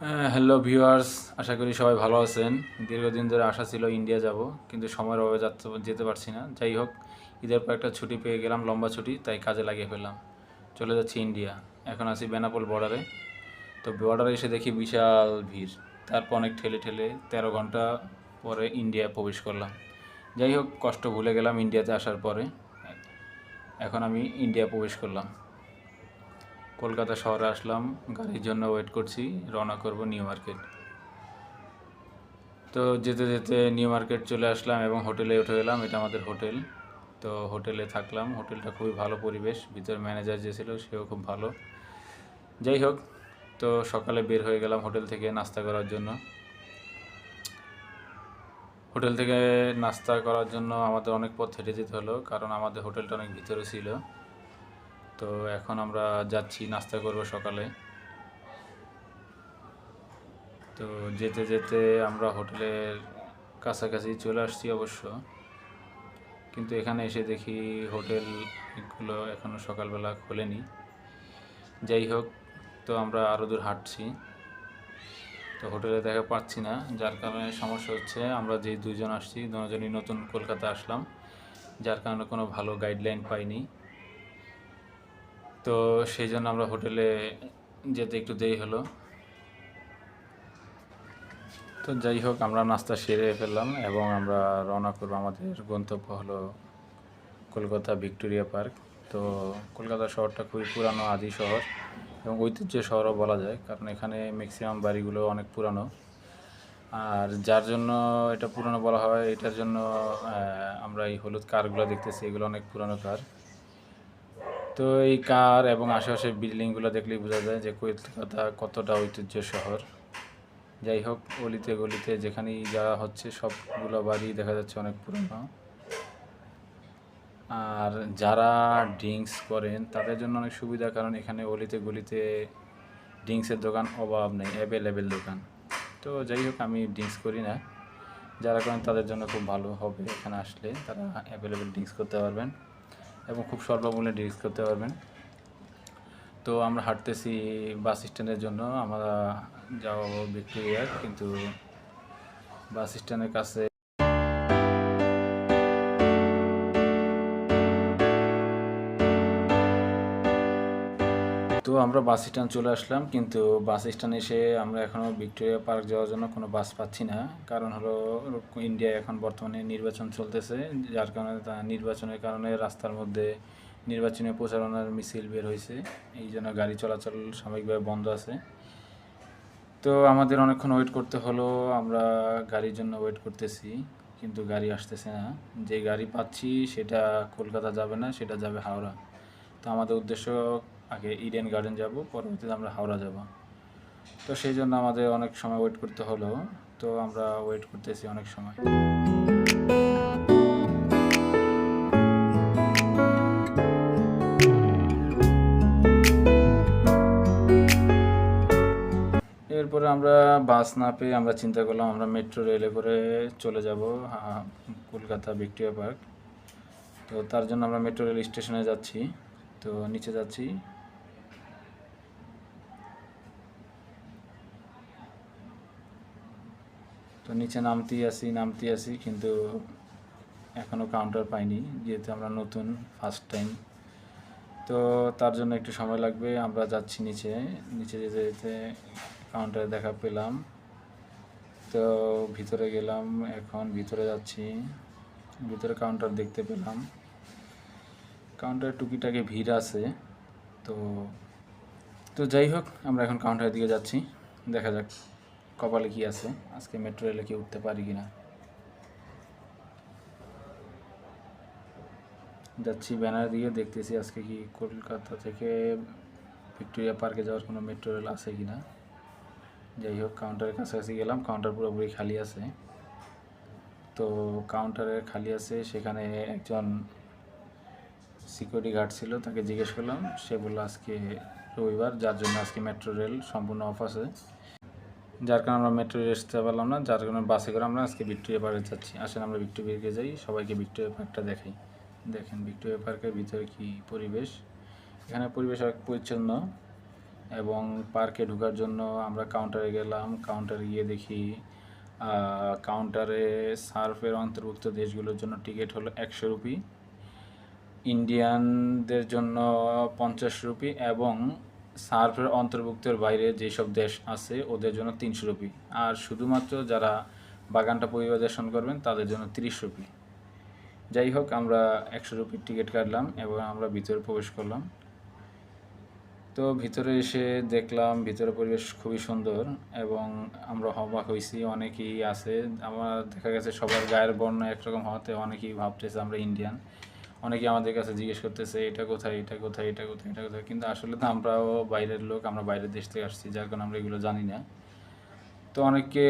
Hello viewers, আশা করি সবাই ভালো আছেন। দীর্ঘদিন ধরে আশা ছিল ইন্ডিয়া যাব, কিন্তু সময়ের অভাবে যেতে পারছি না। যাই হোক, ঈদের পর একটা ছুটি পেয়ে গেলাম, লম্বা ছুটি, তাই কাজে লাগিয়ে ফেললাম। চলে যাচ্ছি ইন্ডিয়া। এখন আছি বেনাপোল বর্ডারে। তো বর্ডারে এসে দেখি বিশাল ভিড়। তারপর অনেক ঠেলে ঠেলে 13 ঘন্টা পরে ইন্ডিয়ায় প্রবেশ করলাম। যাই হোক, কষ্ট ভুলে গেলাম ইন্ডিয়াতে আসার পরে। এখন আমি ইন্ডিয়া প্রবেশ করলাম। কলকাতা শহরে আসলাম, গাড়ির জন্য ওয়েট করছি। রওনা করব নিউ মার্কেট। তো যেতে যেতে নিউ মার্কেট চলে আসলাম এবং হোটেলে উঠে গেলাম। এটা আমাদের হোটেল। তো হোটেলে থাকলাম। হোটেলটা খুবই ভালো পরিবেশ, ভিতরে ম্যানেজার যে ছিল সেও খুব ভালো। যাই হোক, তো সকালে বের হয়ে গেলাম হোটেল থেকে নাস্তা করার জন্য। হোটেল থেকে নাস্তা করার জন্য আমাদের অনেক পথ হেঁটে যেতে হলো, কারণ আমাদের হোটেলটা অনেক ভিতরে ছিল। তো এখন আমরা যাচ্ছি নাস্তা করব সকালে। তো যেতে যেতে আমরা হোটেলের কাছাকাছি চলে আসছি অবশ্য, কিন্তু এখানে এসে দেখি হোটেলগুলো এখনও সকালবেলা খোলেনি। যাই হোক, তো আমরা আরও দূর হাঁটছি। তো হোটেলে দেখা পাচ্ছি না, যার কারণে সমস্যা হচ্ছে। আমরা যেই দুজন আসছি, দুজনই নতুন কলকাতা আসলাম, যার কারণে কোনো ভালো গাইডলাইন পাইনি। তো সেই জন্য আমরা হোটেলে যেতে একটু দেরি হলো। তো যাই হোক, আমরা নাস্তা সেরে ফেললাম এবং আমরা রওনা করবো। আমাদের গন্তব্য হলো কলকাতা ভিক্টোরিয়া পার্ক। তো কলকাতা শহরটা খুবই পুরানো আদি শহর এবং ঐতিহ্য শহরও বলা যায়, কারণ এখানে ম্যাক্সিমাম বাড়িগুলো অনেক পুরানো। আর যার জন্য এটা পুরানো বলা হয়, এটার জন্য আমরা এই হলুদ কারগুলো দেখতেছি, এগুলো অনেক পুরানো কার। তো এই কার এবং আশেপাশের বিল্ডিংগুলো দেখলেই বোঝা যায় যে কলকাতা কতটা ঐতিহ্য শহর। যাই হোক, অলিতে গলিতে যেখানেই যাওয়া হচ্ছে সবগুলো বাড়ি দেখা যাচ্ছে অনেক পুরনো। আর যারা ড্রিঙ্কস করেন তাদের জন্য অনেক সুবিধা, কারণ এখানে অলিতে গলিতে ড্রিঙ্কসের দোকান অভাব নেই, অ্যাভেলেবেল দোকান। তো যাই হোক, আমি ড্রিঙ্কস করি না। যারা করেন তাদের জন্য খুব ভালো হবে, এখানে আসলে তারা অ্যাভেলেবেল ড্রিঙ্কস করতে পারবেন এবং খুব স্বল্প মূল্যে ড্রিঙ্কস করতে পারবেন। তো আমরা হাঁটতেছি বাস স্ট্যান্ডের জন্য। আমরা যাবো ভিক্টোরিয়া, কিন্তু বাস স্ট্যান্ডের কাছে তো আমরা বাস স্ট্যান্ড চলে আসলাম, কিন্তু বাস স্ট্যান্ড এসে আমরা এখনও ভিক্টোরিয়া পার্ক যাওয়ার জন্য কোনো বাস পাচ্ছি না। কারণ হলো ইন্ডিয়ায় এখন বর্তমানে নির্বাচন চলতেছে, যার কারণে নির্বাচনের কারণে রাস্তার মধ্যে নির্বাচনী প্রচারণার মিছিল বের হয়েছে। এই জন্য গাড়ি চলাচল সাময়িকভাবে বন্ধ আছে। তো আমাদের অনেকক্ষণ ওয়েট করতে হলো। আমরা গাড়ির জন্য ওয়েট করতেছি, কিন্তু গাড়ি আসতেছে না। যে গাড়ি পাচ্ছি সেটা কলকাতা যাবে না, সেটা যাবে হাওড়া। তো আমাদের উদ্দেশ্য আগে ইডেন গার্ডেন যাব, পরবর্তীতে আমরা হাওড়া যাব। তো সেই জন্য আমাদের অনেক সময় ওয়েট করতে হলো। তো আমরা ওয়েট করতেছি অনেক সময়। এরপরে আমরা বাস না পেয়ে আমরা চিন্তা করলাম আমরা মেট্রো রেলে করে চলে যাব কলকাতা ভিক্টোরিয়া পার্ক। তো তার জন্য আমরা মেট্রো রেল স্টেশনে যাচ্ছি। তো নিচে যাচ্ছি। তো নিচে নামতেই আসি, কিন্তু এখনও কাউন্টার পাইনি, যেহেতু আমরা নতুন, ফার্স্ট টাইম। তো তার জন্য একটু সময় লাগবে। আমরা যাচ্ছি নিচে। নিচে যেতে যেতে কাউন্টারে দেখা পেলাম। তো ভিতরে গেলাম, এখন ভিতরে যাচ্ছি। ভিতরে কাউন্টার দেখতে পেলাম। কাউন্টারে টুকিটাকি ভিড় আছে। তো তো যাই হোক, আমরা এখন কাউন্টারের দিকে যাচ্ছি। দেখা যাক কপালে কি আছে, আজকে মেট্রো রেলে কি উঠতে পারি কিনা। যাচ্ছি ব্যানারের দিকে, দেখতেছি আজকে কি কলকাতা থেকে ভিক্টোরিয়া পার্কে যাওয়ার কোনো মেট্রো রেল আছে কি না। যাই হোক, কাউন্টারের কাছাকাছি গেলাম। কাউন্টার পুরোপুরি খালি আছে। তো কাউন্টারে খালি আছে, সেখানে একজন সিকিউরিটি গার্ড ছিল, তাকে জিজ্ঞেস করলাম। সে বললো আজকে রবিবার, যার জন্য আজকে মেট্রো রেল সম্পূর্ণ অফ আছে, যার কারণে আমরা মেট্রো রেল আসতে পারলাম না। যার কারণে বাসে করে আমরা আজকে ভিক্টোরিয়া পার্কে যাচ্ছি। আসেন আমরা ভিক্টোরিয়া পার্কে যাই, সবাইকে ভিক্টোরিয়া পার্কটা দেখাই। দেখেন ভিক্টোরিয়া পার্কের ভিতরে কি পরিবেশ। এখানে পরিবেশ অনেক পরিচ্ছন্ন এবং পার্কে ঢোকার জন্য আমরা কাউন্টারে গেলাম। কাউন্টারে গিয়ে দেখি কাউন্টারে সার্ফের অন্তর্ভুক্ত দেশগুলোর জন্য টিকিট হলো 100 রুপি, ইন্ডিয়ানদের জন্য 50 রুপি এবং সার্ফের অন্তর্ভুক্তের বাইরে যেসব দেশ আছে ওদের জন্য 300 রুপি, আর শুধুমাত্র যারা বাগানটা পরিদর্শন করবেন তাদের জন্য 30 রুপি। যাই হোক, আমরা 100 রুপির টিকিট কাটলাম এবং আমরা ভিতরে প্রবেশ করলাম। তো ভিতরে এসে দেখলাম ভিতরে পরিবেশ খুবই সুন্দর এবং আমরা অবাক হয়েছি। অনেকেই আছে, আমার দেখা গেছে সবার গায়ের বর্ণ একরকম হওয়াতে অনেকেই ভাবতেছে আমরা ইন্ডিয়ান। অনেকেই আমাদের কাছে জিজ্ঞেস করতেছে এটা কোথায়, এটা কোথায়, এটা কোথায়, এটা কোথায়, কিন্তু আসলে তো আমরাও বাইরের লোক, আমরা বাইরের দেশ থেকে আসছি, যার কারণে আমরা এগুলো জানি না। তো অনেককে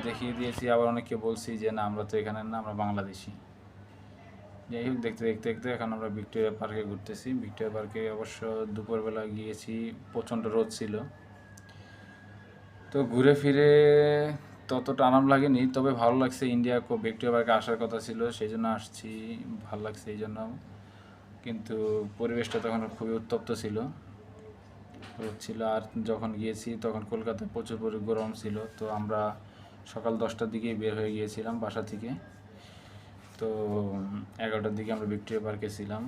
দেখিয়ে দিয়েছি, আবার অনেককে বলছি যে না আমরা তো এখানে না, আমরা বাংলাদেশি। যাই হোক, দেখতে দেখতে দেখতে এখন আমরা ভিক্টোরিয়া পার্কে ঘুরতেছি। ভিক্টোরিয়া পার্কে অবশ্য দুপুরবেলা গিয়েছি, প্রচণ্ড রোদ ছিল। তো ঘুরে ফিরে ততটা আরাম লাগেনি, তবে ভালো লাগছে। ভিক্টোরিয়া পার্কে আসার কথা ছিল, সেই জন্য আসছি, ভালো লাগছে এই জন্য। কিন্তু পরিবেশটা তখন খুবই উত্তপ্ত ছিল, রোদ ছিল। আর যখন গিয়েছি তখন কলকাতায় প্রচুর গরম ছিল। তো আমরা সকাল 10টার দিকেই বের হয়ে গিয়েছিলাম বাসা থেকে। তো 11টার দিকে আমরা ভিক্টোরিয়া পার্কে ছিলাম।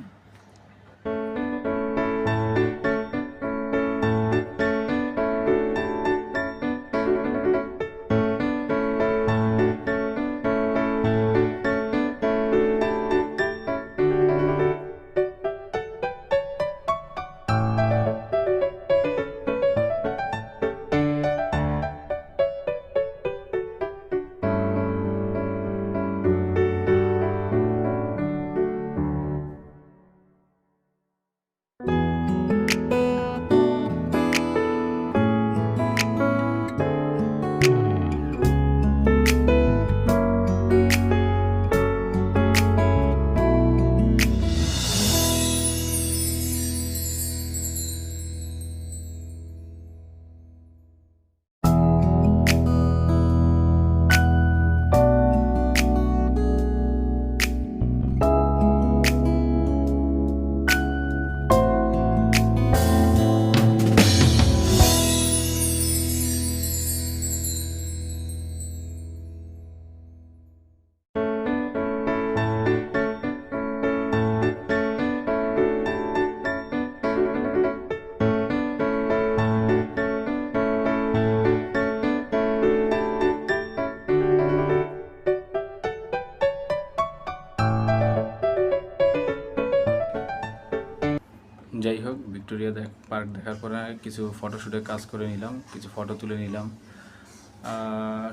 যাই হোক, ভিক্টোরিয়া পার্ক দেখার পরে কিছু ফটোশ্যুটের কাজ করে নিলাম, কিছু ফটো তুলে নিলাম।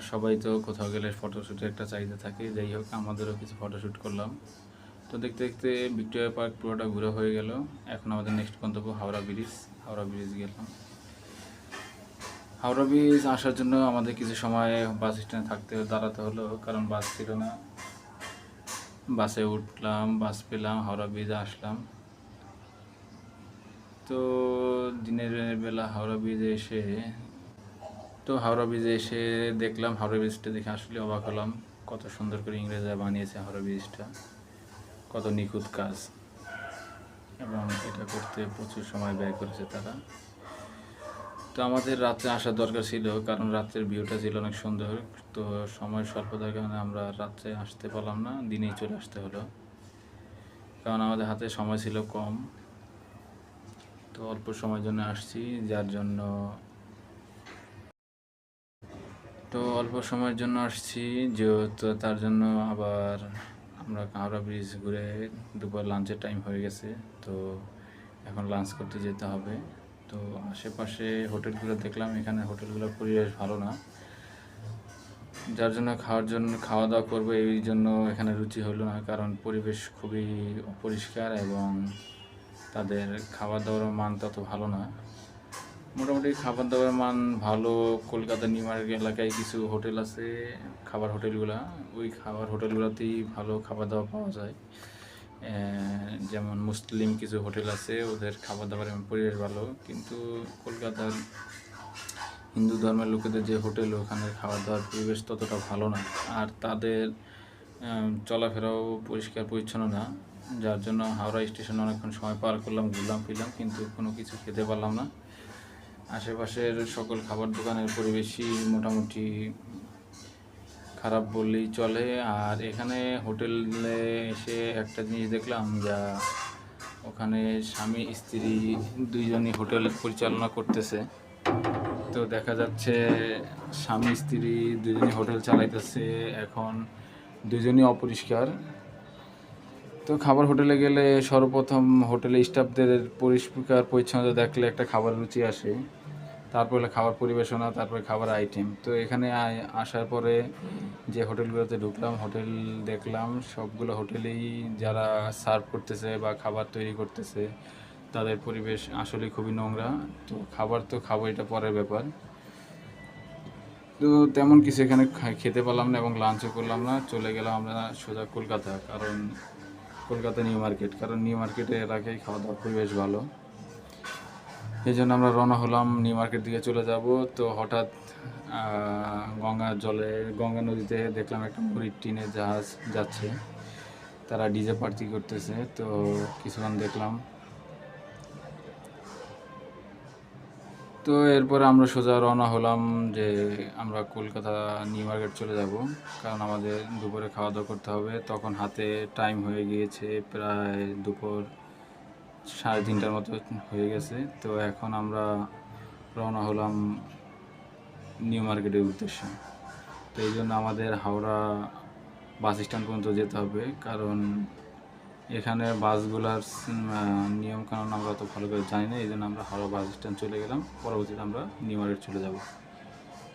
সবাই তো কোথাও গেলে ফটোশ্যুটের একটা চাহিদা থাকে। যাই হোক, আমাদেরও কিছু ফটোশ্যুট করলাম। তো দেখতে দেখতে ভিক্টোরিয়া পার্ক পুরোটা ঘুরে হয়ে গেল। এখন আমাদের নেক্সট গন্তব্য হাওড়া ব্রিজ। হাওড়া ব্রিজ গেলাম। হাওড়া ব্রিজ আসার জন্য আমাদের কিছু সময় বাস স্ট্যান্ডে দাঁড়াতে হলো, কারণ বাস ছিল না। বাসে উঠলাম, বাস পেলাম, হাওড়া ব্রিজে আসলাম। তো দিনের বেলা হাওড়া ব্রিজে এসে দেখলাম, হাওড়া ব্রিজটা দেখে আসলে অবাক হলাম। কত সুন্দর করে ইংরেজরা বানিয়েছে হাওড়া ব্রিজটা, কত নিখুঁত কাজ, এবং এটা করতে প্রচুর সময় ব্যয় করেছে তারা। তো আমাদের রাত্রে আসার দরকার ছিল, কারণ রাত্রের ভিউটা ছিল অনেক সুন্দর। তো সময় স্বল্পতার কারণে আমরা রাত্রে আসতে পারলাম না, দিনেই চলে আসতে হলো, কারণ আমাদের হাতে সময় ছিল কম। তো অল্প সময়ের জন্য আসছি, যেহেতু তার জন্য আবার আমরা হাওড়া ব্রিজ ঘুরে দুপুর লাঞ্চের টাইম হয়ে গেছে। তো এখন লাঞ্চ করতে যেতে হবে। তো আশেপাশে হোটেলগুলো দেখলাম, এখানে হোটেলগুলোর পরিবেশ ভালো না, যার জন্য খাওয়া দাওয়া করবো, এই জন্য এখানে রুচি হলো না, কারণ পরিবেশ খুবই অপরিষ্কার এবং তাদের খাবার দাবারের মান তত ভালো না। মোটামুটি খাবার দাবারের মান ভালো। কলকাতা নিউ মার্কেট এলাকায় কিছু হোটেল আছে, ওই খাবার হোটেলগুলোতেই ভালো খাবার দাবার পাওয়া যায়। যেমন মুসলিম কিছু হোটেল আছে, ওদের খাবার দাবারের পরিবেশ ভালো, কিন্তু কলকাতার হিন্দু ধর্মের লোকেদের যে হোটেল, ওখানে খাবার দাবার পরিবেশ ততটা ভালো না, আর তাদের চলাফেরাও পরিষ্কার পরিচ্ছন্ন না, যার জন্য হাওড়া স্টেশনে অনেকক্ষণ সময় পার করলাম, ঘুরলাম ফিরলাম, কিন্তু কোনো কিছু খেতে পারলাম না। আশেপাশের সকল খাবার দোকানের পরিবেশই মোটামুটি খারাপ বললেই চলে। আর এখানে হোটেলে এসে একটা জিনিস দেখলাম, যা ওখানে স্বামী স্ত্রী দুইজনই হোটেল পরিচালনা করতেছে। তো দেখা যাচ্ছে স্বামী স্ত্রী দুজনই হোটেল চালাইতেছে, এখন দুজনই অপরিষ্কার। তো খাবার হোটেলে গেলে সর্বপ্রথম হোটেলে স্টাফদের পরিষ্কার পরিচ্ছন্নতা দেখলে একটা খাবার রুচি আসে, তারপরে খাবার পরিবেশনা, তারপরে খাবার আইটেম। তো এখানে আসার পরে যে হোটেলগুলোতে ঢুকলাম, হোটেল দেখলাম সবগুলো হোটেলেই যারা সার্ভ করতেছে বা খাবার তৈরি করতেছে তাদের পরিবেশ আসলে খুবই নোংরা। তো খাবার তো খাবো, এটা পরের ব্যাপার। তো তেমন কিছু এখানে খেতে পারলাম না এবং লাঞ্চও করলাম না, চলে গেলাম আমরা সোজা কলকাতা। কারণ কলকাতা নিউ মার্কেট, কারণ নিউ মার্কেটে এর আগেই খাওয়া দাওয়ার পরিবেশ ভালো, এই জন্য আমরা রওনা হলাম নিউ মার্কেট দিকে চলে যাব। তো হঠাৎ গঙ্গা নদীতে দেখলাম একটা মুড়ির টিনের জাহাজ যাচ্ছে, তারা ডিজে পার্টি করতেছে। তো কিছুক্ষণ দেখলাম। তো এরপরে আমরা সোজা রওনা হলাম যে আমরা কলকাতা নিউ মার্কেট চলে যাব, কারণ আমাদের দুপুরে খাওয়া দাওয়া করতে হবে। তখন হাতে টাইম হয়ে গিয়েছে, প্রায় দুপুর 3:30টার মতো হয়ে গেছে। তো এখন আমরা রওনা হলাম নিউ মার্কেটের উদ্দেশ্যে। তো এই জন্য আমাদের হাওড়া বাস স্ট্যান্ড পর্যন্ত যেতে হবে, কারণ এখানে বাসগুলার নিয়মকানুন আমরা তো ভালো করে জানি না। এই জন্য আমরা হাওড়া বাস স্ট্যান্ড চলে গেলাম, পরবর্তীতে আমরা নিউ মার্কেট চলে যাব।